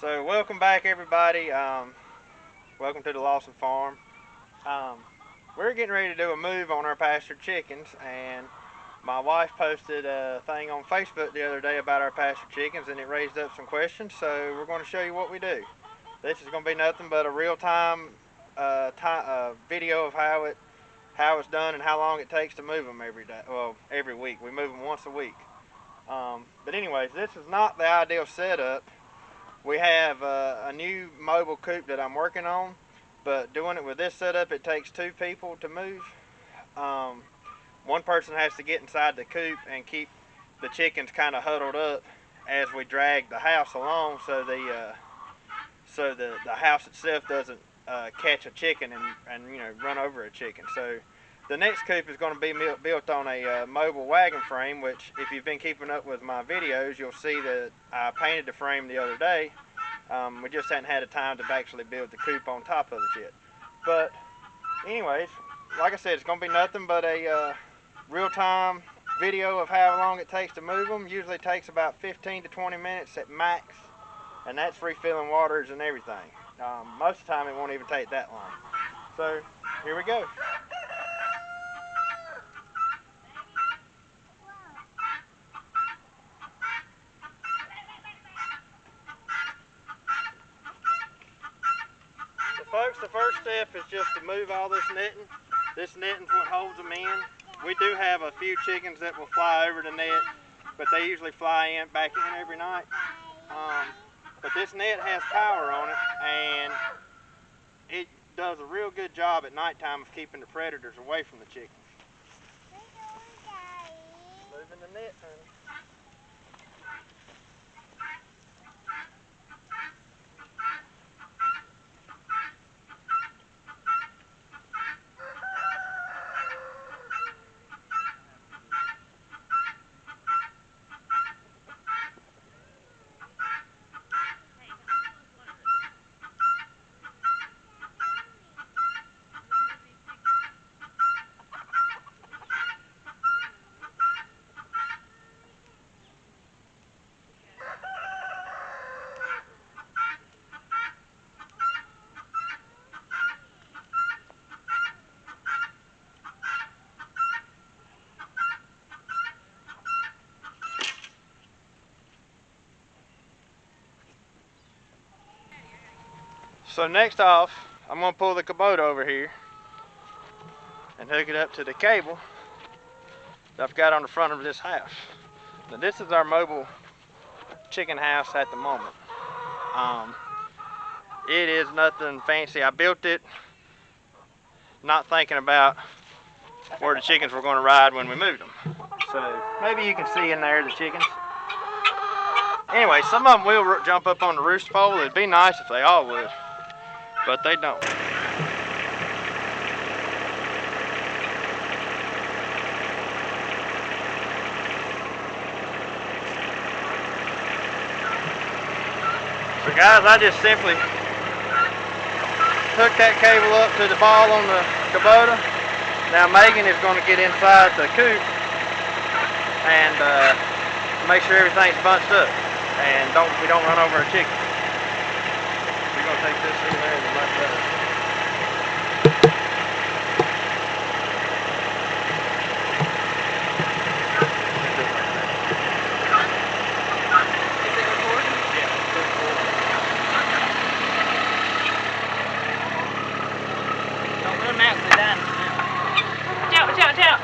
So welcome back, everybody. Welcome to the Lawson farm. Um, we're getting ready to do a move on our pastured chickens, and my wife posted a thing on Facebook the other day about our pastured chickens, and it raised up some questions. So we're going to show you what we do. This is going to be nothing but a real-time video of how it's done and how long it takes to move them every day. Well, every week. We move them once a week. But anyways, this is not the ideal setup. We have a new mobile coop that I'm working on, but doing it with this setup, it takes two people to move. One person has to get inside the coop and keep the chickens kind of huddled up as we drag the house along, so the house itself doesn't catch a chicken and run over a chicken. So the next coop is going to be built on a mobile wagon frame, which if you've been keeping up with my videos, you'll see that I painted the frame the other day. We just hadn't had a time to actually build the coop on top of it yet. But anyways, like I said, it's going to be nothing but a real-time video of how long it takes to move them. Usually takes about 15 to 20 minutes at max, and that's refilling waters and everything. Most of the time it won't even take that long. So here we go. So folks, the first step is just to move all this netting. This netting's what holds them in. We do have a few chickens that will fly over the net, but they usually fly back in every night. But this net has power on it, and it does a real good job at nighttime of keeping the predators away from the chickens. Moving the net, honey. So next off, I'm going to pull the Kubota over here and hook it up to the cable that I've got on the front of this house. Now this is our mobile chicken house at the moment. It is nothing fancy. I built it not thinking about where the chickens were going to ride when we moved them. So maybe you can see in there the chickens. Anyway, some of them will jump up on the rooster pole. It'd be nice if they all would, but they don't. So guys, I just simply hook that cable up to the ball on the Kubota. Now Megan is going to get inside the coop and make sure everything's bunched up and we don't run over a chicken. We're going to take this in there and bunch that up. Watch out.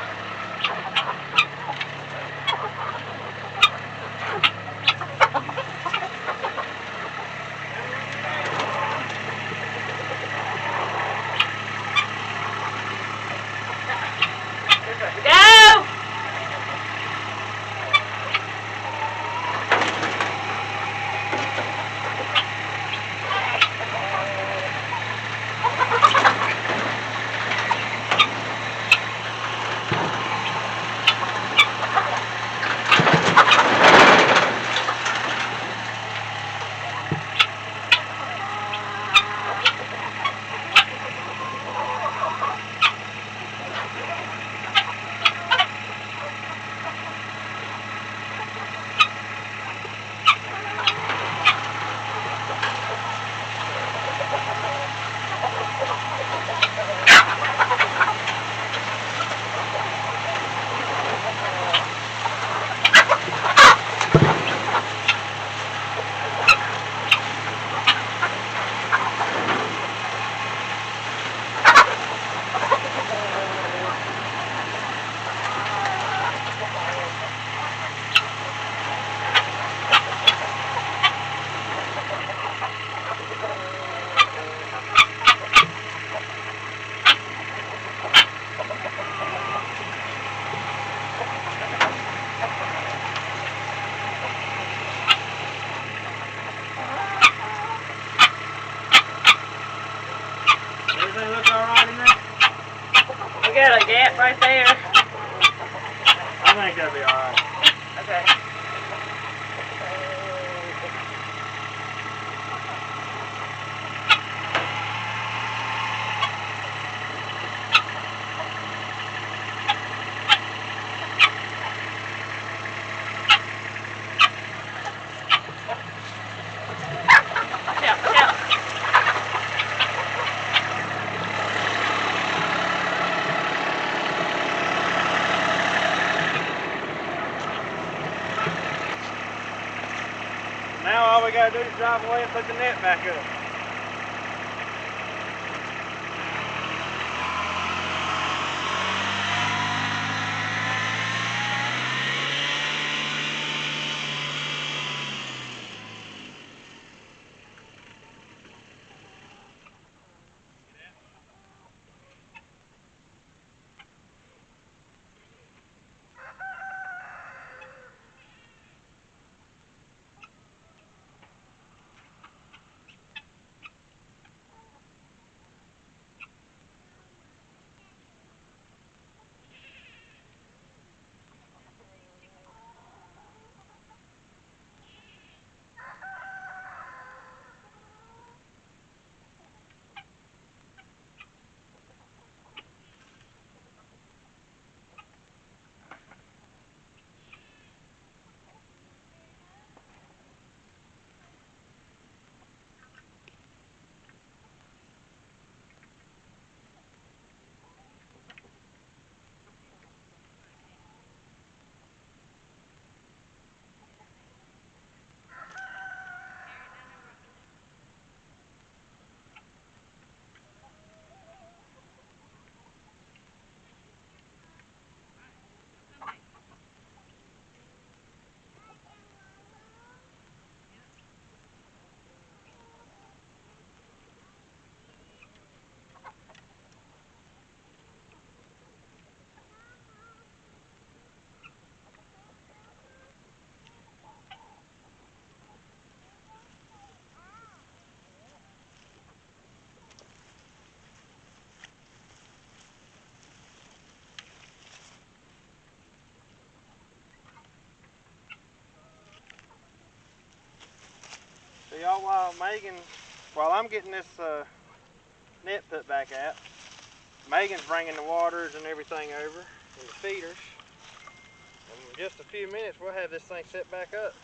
got a gap right there. I think that'll be alright. Okay. Now all we gotta do is drive away and put the net back up. So y'all, while I'm getting this net put back out, Megan's bringing the waters and everything over, and the feeders. And in just a few minutes, we'll have this thing set back up.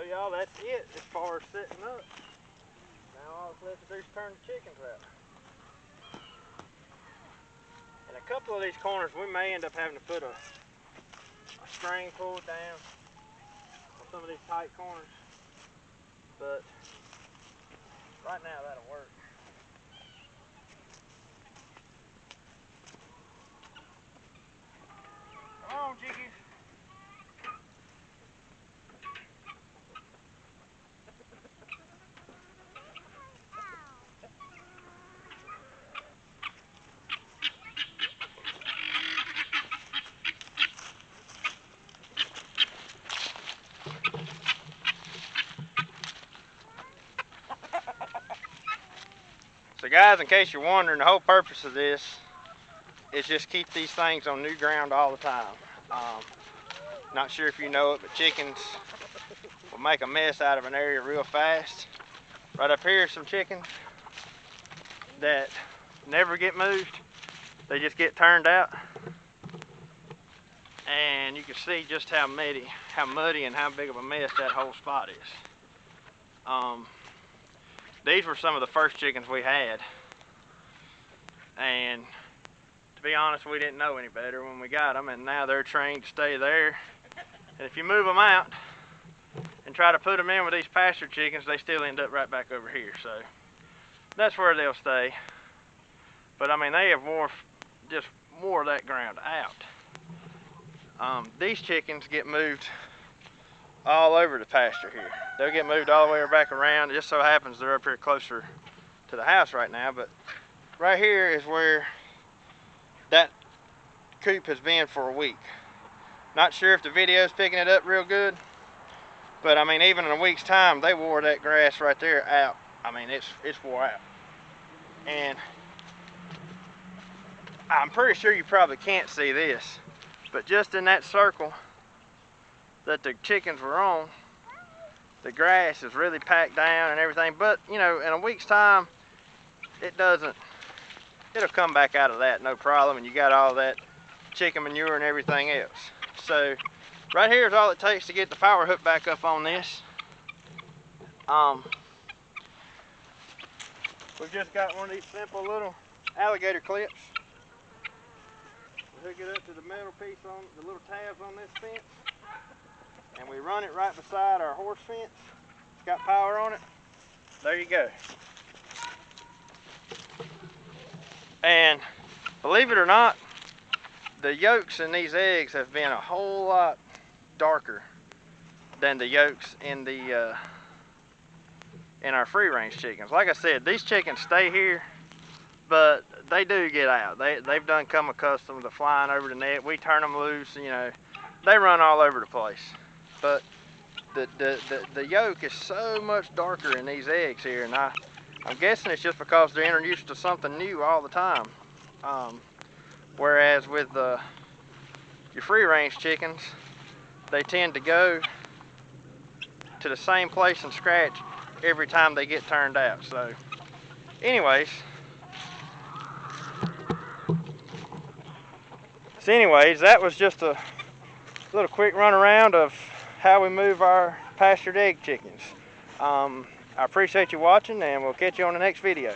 So y'all, that's it as far as setting up. Now all that's left to do is turn the chickens out. And a couple of these corners we may end up having to put a string pulled down on some of these tight corners. But right now that'll work. Come on, chickies. So guys, in case you're wondering, the whole purpose of this is just keep these things on new ground all the time. Not sure if you know it, but chickens will make a mess out of an area real fast. Right up here are some chickens that never get moved. They just get turned out. And you can see just how muddy and how big of a mess that whole spot is. These were some of the first chickens we had. And to be honest, we didn't know any better when we got them, and now they're trained to stay there. And if you move them out and try to put them in with these pastured chickens, they still end up right back over here. So that's where they'll stay. But I mean, they have just wore that ground out. These chickens get moved all over the pasture here. They'll get moved all the way back around. It just so happens they're up here closer to the house right now, but right here is where that coop has been for a week. Not sure if the video is picking it up real good, but I mean, even in a week's time, they wore that grass right there out. I mean, it's wore out. And I'm pretty sure you probably can't see this, but just in that circle that the chickens were on, the grass is really packed down and everything. But you know, in a week's time, it'll come back out of that no problem, and you got all that chicken manure and everything else. So right here is all it takes to get the power hook back up on this. We've just got one of these simple little alligator clips. We hook it up to the metal piece on the little tabs on this fence, and we run it right beside our horse fence. It's got power on it. There you go. And believe it or not, the yolks in these eggs have been a whole lot darker than the yolks in our free range chickens. Like I said, these chickens stay here, but they do get out. They've done come accustomed to flying over the net. We turn them loose, you know, they run all over the place. But the yolk is so much darker in these eggs here, and I'm guessing it's just because they're introduced to something new all the time. Whereas with your free range chickens, they tend to go to the same place and scratch every time they get turned out. So anyways, that was just a little quick run around of how we move our pastured egg chickens. I appreciate you watching, and we'll catch you on the next video.